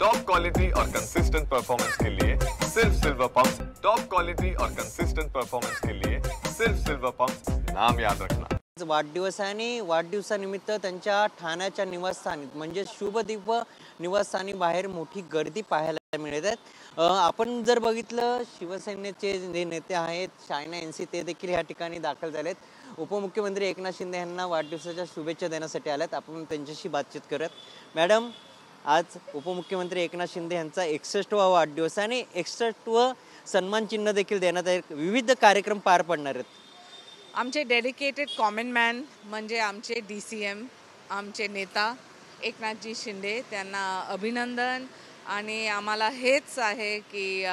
Top quality और consistent performance के लिए सिर्फ सिल्वर पंप्स। टॉप क्वालिटी और कंसिस्टेंट परफॉर्मेंस के लिए सिर्फ सिल्वर पंप्स, नाम याद रखना। वाढदिवस आणि वाढदिवसानिमित्त त्यांच्या ठाण्याच्या निवासस्थानी म्हणजे शुभदीप निवासस्थानी बाहेर मोठी गर्दी पाहायला मिळत आहे। आपण जर बघितलं शिवसेनेचे जे नेते आहेत शायना एनसी ते देखील या ठिकाणी दाखल झालेत। उपमुख्यमंत्री एकनाथ शिंदे यांना वाढदिवसाच्या शुभेच्छा देण्यासाठी आलेत। आपण त्यांच्याशी बातचीत करत। मॅडम, आज उपमुख्यमंत्री एकनाथ शिंदे यांचा 61वा वाढदिवस आणि 61व सन्मान चिन्ह देखील देण्यात आहे। विविध कार्यक्रम पार पडणार आहेत। आमचे डेडिकेटेड कॉमन मॅन म्हणजे आमचे DCM आमचे नेता एकनाथजी शिंदे त्यांना अभिनंदन। आणि आम्हाला हेच आहे की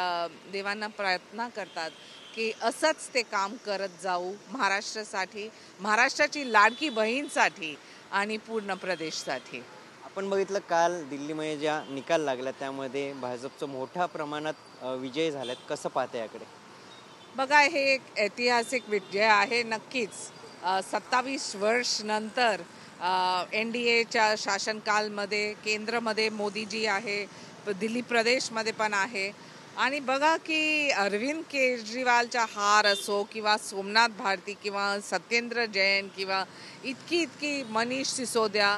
देवांना प्रार्थना करतात की असंच ते काम करत जाऊ महाराष्ट्रासाठी, महाराष्ट्राची लाडकी बहीणसाठी आणि पूर्ण प्रदेशसाठी। आपण बघितलं काल दिल्लीमध्ये ज्या निकाल लागला त्यामध्ये भाजपचं मोठ्या प्रमाणात विजय झालेत, कसं पाहते याकडे? बघा, हे एक ऐतिहासिक विजय आहे नक्कीच। 27 वर्ष नंतर NDAच्या शासनकालमध्ये केंद्रामध्ये मोदीजी आहे, दिल्ली प्रदेशमध्ये पण आहे। आणि बघा की अरविंद केजरीवालचा हार असो किंवा सोमनाथ भारती किंवा सत्येंद्र जैन किंवा इतकी मनीष सिसोदिया,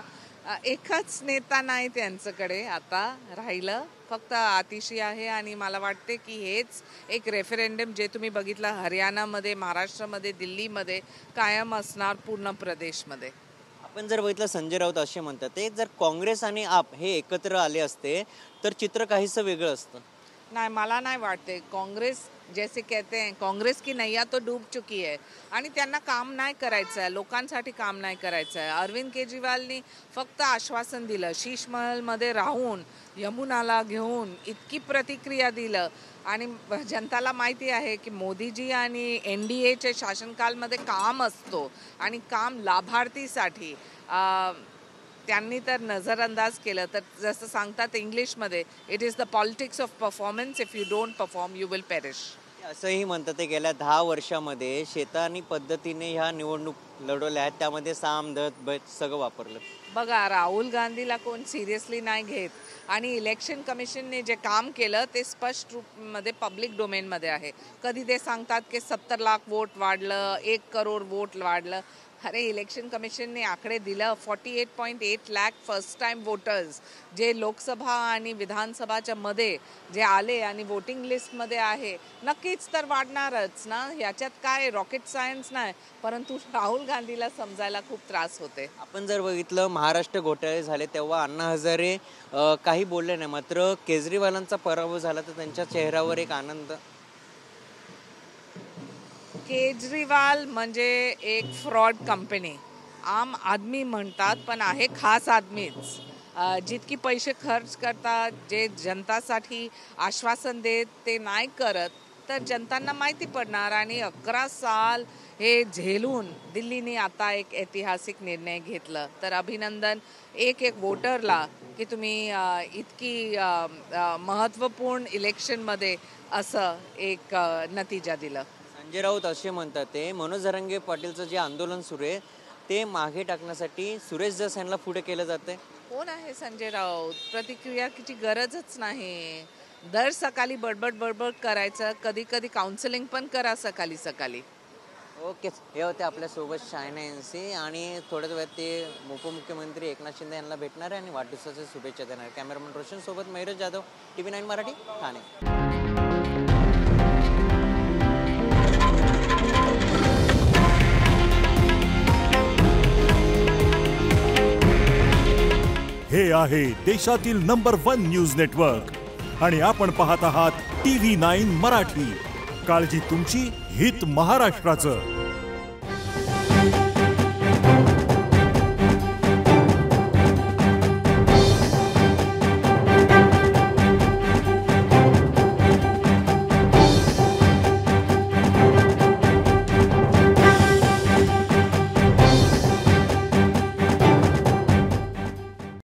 एकच नेता नाही त्यांच्याकडे आता राहिलं, फक्त आतिशी आहे। आणि मला वाटते की हेच एक रेफरेंडम जे तुम्ही बघितलं हरियाणामध्ये, महाराष्ट्रामध्ये, दिल्लीमध्ये कायम असणार पूर्ण प्रदेशमध्ये। आपण जर बघितलं संजय राऊत असे म्हणतात ते जर काँग्रेस आणि आप हे एकत्र आले असते तर चित्र काहीसं वेगळं असतं। नहीं, मला नहीं वाटते। कांग्रेस जैसे कहते हैं कांग्रेस की नैया तो डूब चुकी है आणि त्यांना काम नाही करायचं आहे, लोकांसाठी काम नाही करायचं आहे। अरविंद केजरीवालनी फक्त आश्वासन दिलं, शीश महलमध्ये राहून यमुनाला घेऊन इतकी प्रतिक्रिया दिलं। आणि जनताला माहिती आहे की मोदीजी आणि NDAच्या शासनकालमध्ये काम असतो आणि काम लाभार्थीसाठी। त्यांनी तर नजरअंदाज केलं तर जसं सांगतात इंग्लिशमध्ये, it is the politics of performance, if you don't perform you will perish. असंही म्हणतात ते गेल्या 10 वर्षामध्ये शेतानी पद्धतीने ह्या निवडणूक लढवल्या आहेत, त्यामध्ये साम दत बत सगळं वापरलं। बघा, राहुल गांधीला कोण सिरियसली नाही घेत आणि इलेक्शन कमिशनने जे काम केलं ते स्पष्ट रूपमध्ये पब्लिक डोमेनमध्ये आहे। कधी ते सांगतात की 70 लाख वोट वाढलं, 1 करोड वोट वाढलं। अरे, इलेक्शन कमिशनने आकडे दिलं 48.8 लाख फर्स्ट टाइम वोटर्स जे लोकसभा आणि विधानसभाच्या मध्ये जे आले आणि वोटिंग लिस्टमध्ये आहे, नक्कीच तर वाढणारच ना, याच्यात काय रॉकेट सायन्स नाही। परंतु राहुल गांधीला समजायला खूप त्रास होते। आपण जर बघितलं महाराष्ट्र घोटाळे झाले तेव्हा अण्णा हजारे काही बोलले नाही, मात्र केजरीवालांचा पराभव झाला तर त्यांच्या चेहऱ्यावर एक आनंद। केजरीवाल म्हणजे एक फ्रॉड कंपनी, आम आदमी म्हणतात पण आहे खास आदमीच। जितकी पैसे खर्च करतात, जे जनतासाठी आश्वासन देत ते नाही करत तर जनतांना माहिती पडणार। आणि 11 साल हे झेलून दिल्लीने आता एक ऐतिहासिक निर्णय घेतला, तर अभिनंदन एक वोटरला की तुम्ही इतकी महत्त्वपूर्ण इलेक्शनमध्ये असं एक नतीजा दिला। संजय राऊत असे म्हणतात ते मनोज जरांगे पाटीलचं जे आंदोलन सुरू आहे ते मागे टाकण्यासाठी सुरेश जस यांना पुढे केलं जाते। कोण आहे संजय राऊत? प्रतिक्रियाची गरजच नाही। दर सकाळी बडबड करायचं, कधी कधी काउन्सिलिंग पण करा सकाळी सकाळी। ओके, हे होते आपल्यासोबत शायना एनसी आणि थोड्याच वेळात ते उपमुख्यमंत्री एकनाथ शिंदे यांना भेटणार आहे आणि वाढदिवसाच्या शुभेच्छा देणार। कॅमेरामन रोशन सोबत मयूर जाधव, TV9 मराठी, ठाणे। हे आहे देशातील नंबर 1 न्यूज नेटवर्क आणि आपण पाहत आहात TV9 मराठी। काळजी तुमची, हित महाराष्ट्राचं।